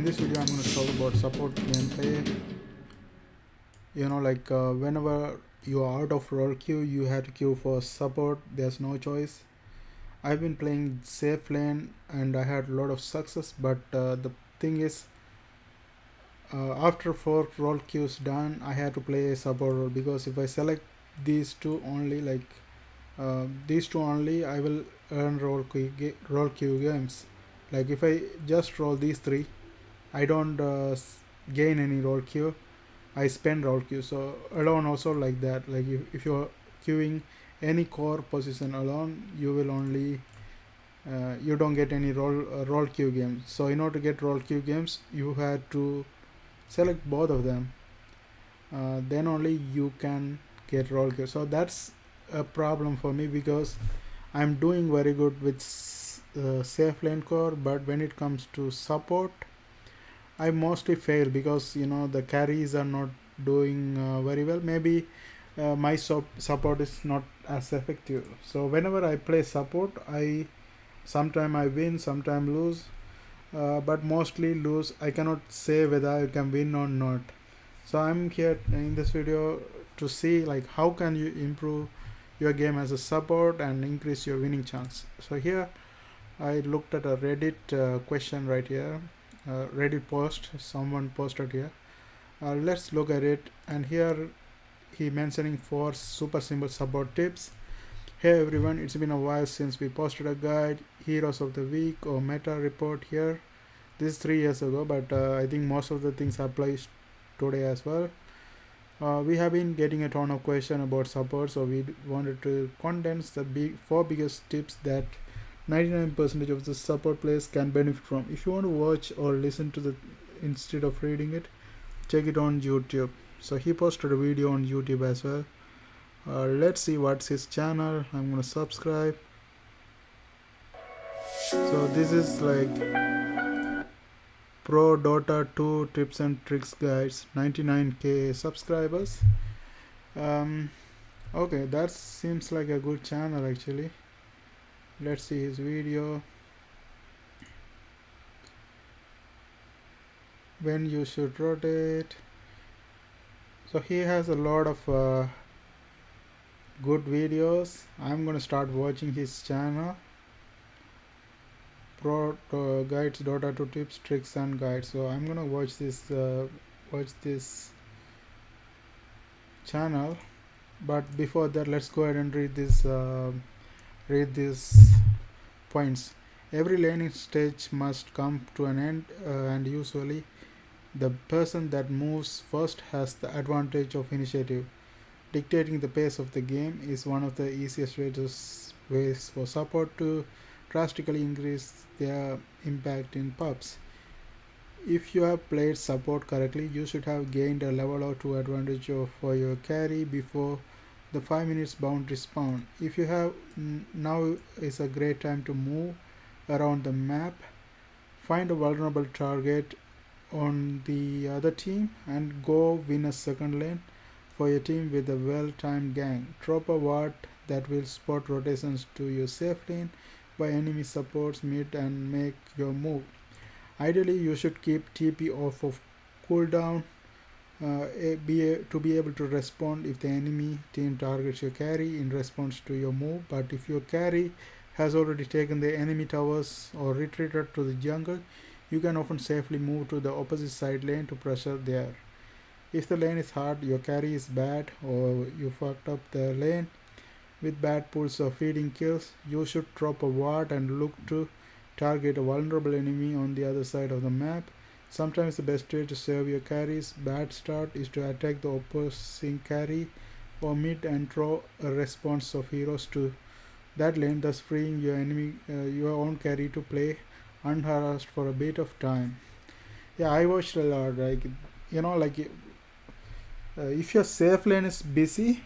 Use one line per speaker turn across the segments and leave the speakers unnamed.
this video I'm going to talk about support gameplay. Whenever you are out of role queue, you have to queue for support. There's no choice. I've been playing safe lane and I had a lot of success, but the thing is, after 4 role queues done, I had to play a support role, because if I select these two only, I will earn role queue games. Like if I just roll these three, I don't gain any role queue. I spend role queue. So alone also like that. Like if you're queuing any core position alone, you will only you don't get any role queue games. So in order to get role queue games, you had to select both of them. Then only you can get role queue. So that's a problem for me, because I'm doing very good with safe lane core, but when it comes to support, I mostly fail, because the carries are not doing very well. Maybe my support is not as effective. So whenever I play support, sometime I win, sometime lose, but mostly lose. I cannot say whether I can win or not. So I'm here in this video to see like how can you improve your game as a support and increase your winning chance. So here I looked at a Reddit question right here. Reddit post someone posted here. Let's look at it. And here he mentioning 4 super simple support tips. Hey everyone, it's been a while since we posted a guide, heroes of the week or meta report here. This is 3 years ago, but I think most of the things apply today as well. We have been getting a ton of questions about support, so we wanted to condense the 4 biggest tips that 99% of the support players can benefit from. If you want to watch or listen to the instead of reading it, check it on YouTube. So he posted a video on YouTube as well. Let's see what's his channel. I'm gonna subscribe. So this is like Pro Dota 2 tips and tricks guides, 99k subscribers. Okay, that seems like a good channel actually. Let's see his video. When you should rotate. So he has a lot of good videos. I'm gonna start watching his channel. Pro guides, Dota 2 tips, tricks and guides. So I'm gonna watch this channel. But before that, let's go ahead and read these points. Every laning stage must come to an end, and usually the person that moves first has the advantage of initiative. Dictating the pace of the game is one of the easiest ways for support to drastically increase their impact in pubs. If you have played support correctly, you should have gained a level or 2 advantage for your carry before the 5 minutes boundary spawn. If you have, now is a great time to move around the map, find a vulnerable target on the other team and go win a second lane for your team with a well-timed gang. Drop a ward that will spot rotations to your safe lane by enemy supports mid and make your move. Ideally, you should keep TP off of cooldown to be able to respond if the enemy team targets your carry in response to your move. But if your carry has already taken the enemy towers or retreated to the jungle, you can often safely move to the opposite side lane to pressure there. If the lane is hard, your carry is bad, or you fucked up the lane with bad pulls or feeding kills, you should drop a ward and look to target a vulnerable enemy on the other side of the map. Sometimes the best way to save your carry's bad start is to attack the opposing carry or mid and throw a response of heroes to that lane, thus freeing your own carry to play unharassed for a bit of time. Yeah, I watched a lot. If your safe lane is busy,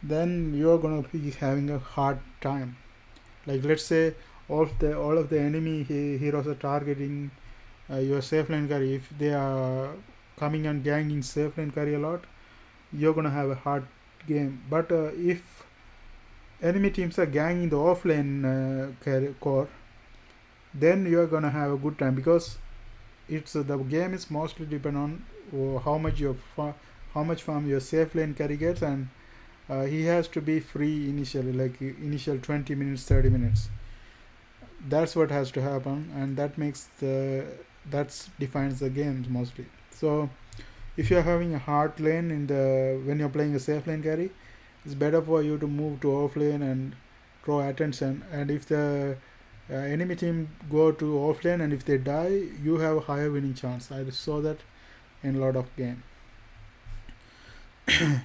then you're gonna be having a hard time. Like let's say all of the enemy heroes are targeting your safe lane carry. If they are coming and ganging safe lane carry a lot, you're gonna have a hard game. But if enemy teams are ganging the offlane core, then you're gonna have a good time, because it's the game is mostly depend on how much how much farm your safe lane carry gets, and he has to be free initially, like initial 20 minutes, 30 minutes. That's what has to happen, and that's defines the game mostly. So if you're having a hard lane in the when you're playing a safe lane carry, it's better for you to move to off lane and draw attention. And if the enemy team go to off lane and if they die, you have a higher winning chance. I saw that in a lot of game.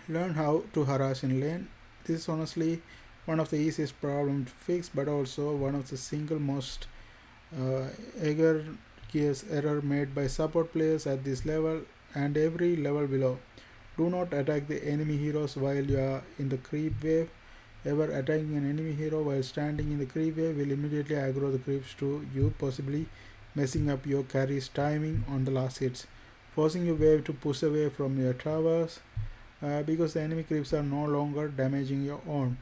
Learn how to harass in lane. This is honestly one of the easiest problem to fix, but also one of the single most egregious error made by support players at this level and every level below. Do not attack the enemy heroes while you are in the creep wave. Ever attacking an enemy hero while standing in the creep wave will immediately aggro the creeps to you, possibly messing up your carry's timing on the last hits, forcing your wave to push away from your towers because the enemy creeps are no longer damaging your own,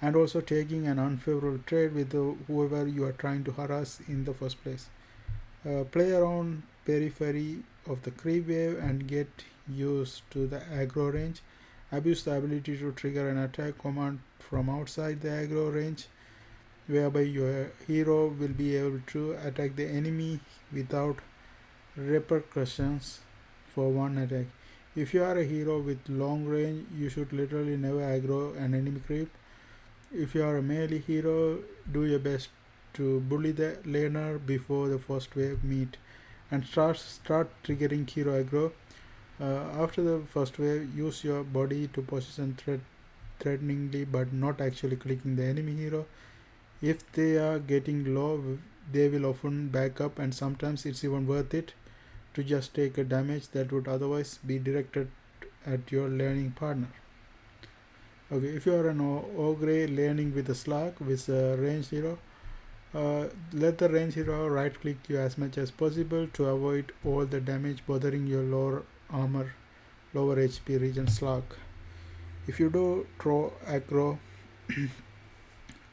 and also taking an unfavorable trade with whoever you are trying to harass in the first place. Play around periphery of the creep wave and get used to the aggro range. Abuse the ability to trigger an attack command from outside the aggro range, whereby your hero will be able to attack the enemy without repercussions for one attack. If you are a hero with long range, you should literally never aggro an enemy creep. If you are a melee hero, do your best to bully the laner before the first wave meet and start triggering hero aggro. After the first wave, use your body to position threateningly but not actually clicking the enemy hero. If they are getting low, they will often back up, and sometimes it's even worth it to just take a damage that would otherwise be directed at your laning partner. Okay, if you are an ogre laning with a slug with a range hero, let the range hero right click you as much as possible to avoid all the damage bothering your lower armor, lower HP region slug. If you do throw aggro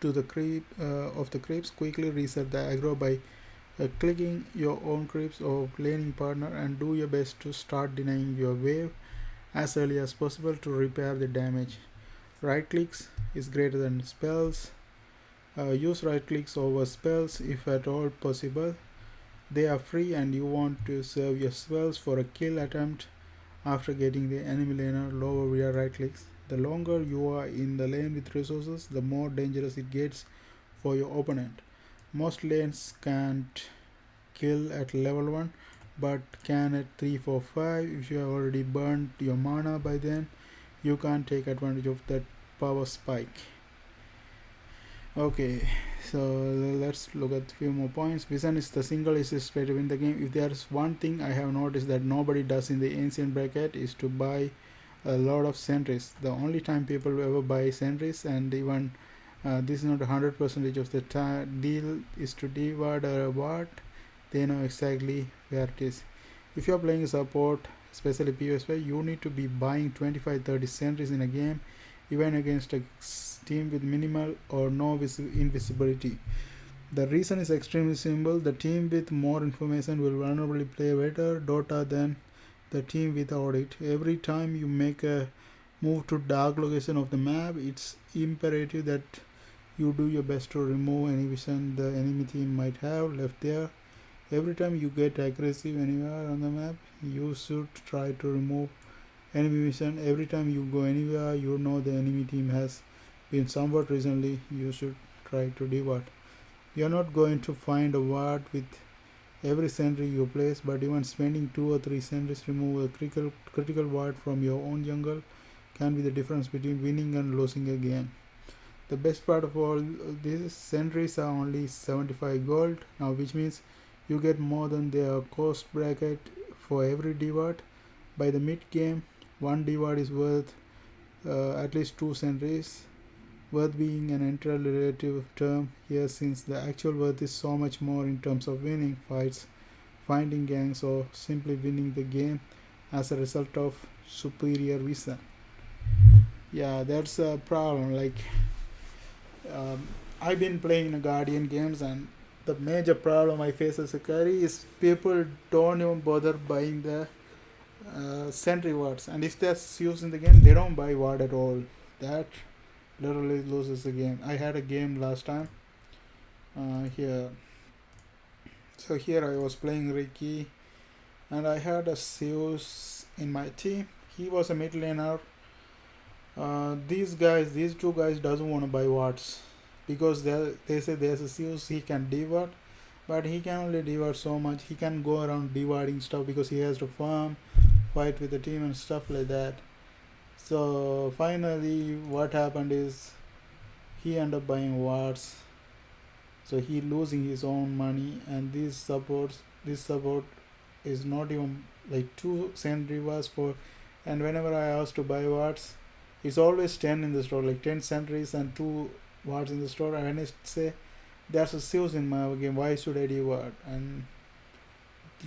to the creep of the creeps, quickly reset the aggro by clicking your own creeps or laning partner, and do your best to start denying your wave as early as possible to repair the damage. Right clicks is greater than spells. Use right clicks over spells if at all possible. They are free and you want to save your spells for a kill attempt after getting the enemy laner lower via right clicks. The longer you are in the lane with resources, the more dangerous it gets for your opponent. Most lanes can't kill at level 1 but can at 3, 4, 5. If you have already burned your mana by then, you can't take advantage of that power spike. Okay, so let's look at a few more points. Vision is the single easiest way to win the game. If there is one thing I have noticed that nobody does in the ancient bracket is to buy a lot of sentries. The only time people ever buy sentries, and even this is not 100% of the deal, is to divide a ward. They know exactly where it is. If you are playing support, especially PvP, you need to be buying 25-30 sentries in a game, even against a team with minimal or no invisibility. The reason is extremely simple. The team with more information will vulnerably play better Dota than the team without it. Every time you make a move to dark location of the map, it's imperative that you do your best to remove any vision the enemy team might have left there. Every time you get aggressive anywhere on the map, you should try to remove enemy vision. Every time you go anywhere you know the enemy team has been somewhat recently, you should try to divert. You are not going to find a ward with every sentry you place, but even spending 2 or 3 sentries remove a critical ward from your own jungle can be the difference between winning and losing a game. The best part of all, these sentries are only 75 gold now, which means you get more than their cost bracket for every divert. By the mid game, one divert is worth at least 2 sentries. Worth being an entirely relative term here, since the actual worth is so much more in terms of winning fights, finding ganks, or simply winning the game as a result of superior vision. Yeah, that's a problem. Like I've been playing Guardian games, and the major problem I face as a carry is people don't even bother buying the sentry wards, and if that's used in the game, they don't buy ward at all. That literally loses the game. I had a game last time here. So here I was playing Ricky, and I had a Zeus in my team. He was a mid laner. These two guys doesn't want to buy wards because they say there's a Zeus he can divert, but he can only divert so much. He can go around diverting stuff because he has to farm, fight with the team and stuff like that. So finally, what happened is he ended up buying wards. So he losing his own money, and this support is not even like two cent rewards for. And whenever I ask to buy wards, it's always 10 in the store, like 10 sentries and 2 wards in the store. And I say there's a Zeus in my game, why should I reward? And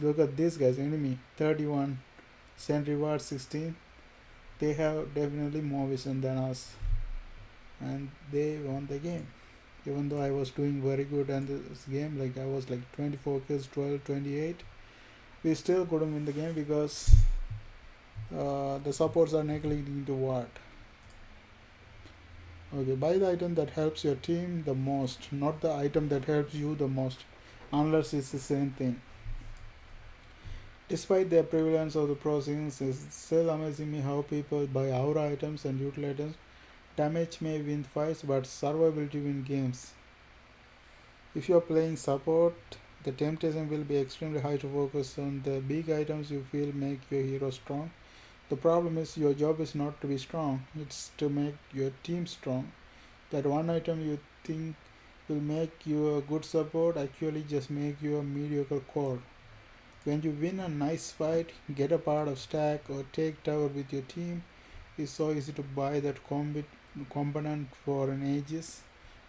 look at this guy's enemy, 31 sentry ward, 16. They have definitely more vision than us, and they won the game. Even though I was doing very good in this game, like I was like 24 kills, 12, 28, we still couldn't win the game because the supports are neglecting to what. Okay, buy the item that helps your team the most, not the item that helps you the most, unless it's the same thing. Despite their prevalence of the proceedings, it's still amazing me how people buy aura items and util items. Damage may win fights, but survivability win games. If you are playing support, the temptation will be extremely high to focus on the big items you feel make your hero strong. The problem is your job is not to be strong, it's to make your team strong. That one item you think will make you a good support actually just make you a mediocre core. When you win a nice fight, get a part of stack or take tower with your team, it's so easy to buy that component for an Aegis,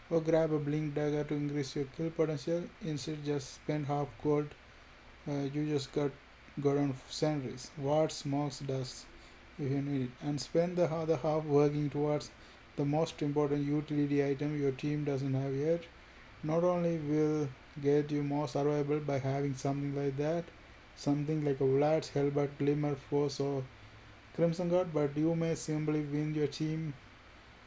or grab a blink dagger to increase your kill potential. Instead, just spend half gold. You just got on sentries, wards, smokes, dust if you need it, and spend the other half working towards the most important utility item your team doesn't have yet. Not only will get you more survivable by having something like that, something like a Vlad's Hellbat, Glimmer, Force, or Crimson Guard, but you may simply win your team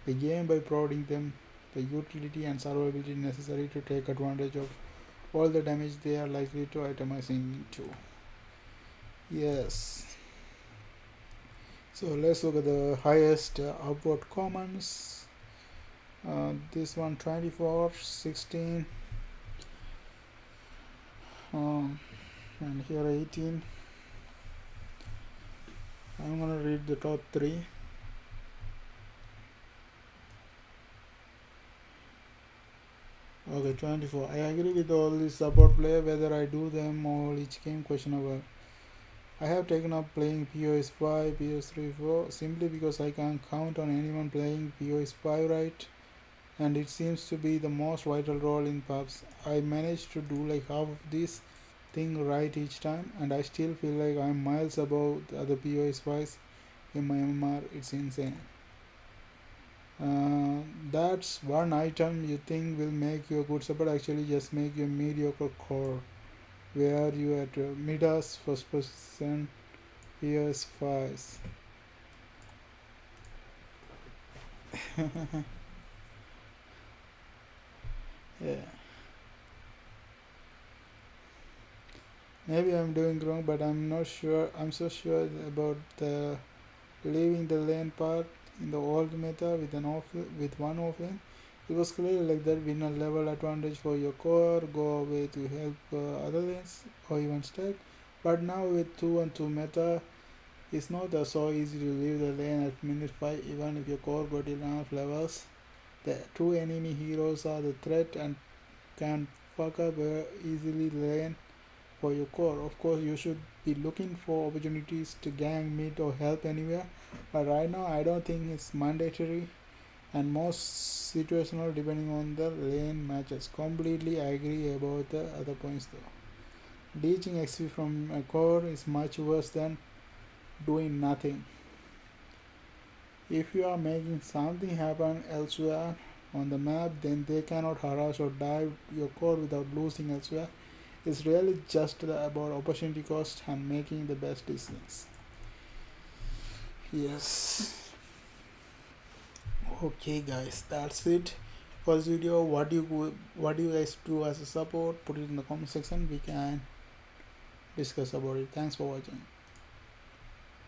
the game by providing them the utility and survivability necessary to take advantage of all the damage they are likely to itemize into. Yes. So let's look at the highest upward commons. This one 24, 16, and here 18. I'm gonna read the top 3. Okay, 24. I agree with all these support play, whether I do them all each game, questionable. I have taken up playing POS 5, POS 3, 4 simply because I can't count on anyone playing POS 5 right, and it seems to be the most vital role in pubs. I managed to do like half of this thing right each time, and I still feel like I'm miles above the other POS 5s in my MMR. It's insane. That's one item you think will make you a good support actually just make you a mediocre core where you at Midas first person PS5s. Yeah, maybe I'm doing wrong, but I'm not sure. I'm so sure about the leaving the lane part in the old meta with one offlane. It was clearly like that win a level advantage for your core, go away to help other lanes or even stack. But now with 2 and 2 meta, it's not so easy to leave the lane at minute 5 even if your core got enough levels. The two enemy heroes are the threat and can fuck up easily lane for your core. Of course, you should be looking for opportunities to gang mid or help anywhere, but right now I don't think it's mandatory and most situational depending on the lane matches. Completely agree about the other points though. Leeching XP from a core is much worse than doing nothing. If you are making something happen elsewhere, on the map, then they cannot harass or dive your core without losing elsewhere. It's really just about opportunity cost and making the best decisions. Yes. Okay, guys, that's it for this video. What do you guys do as a support? Put it in the comment section. We can discuss about it. Thanks for watching.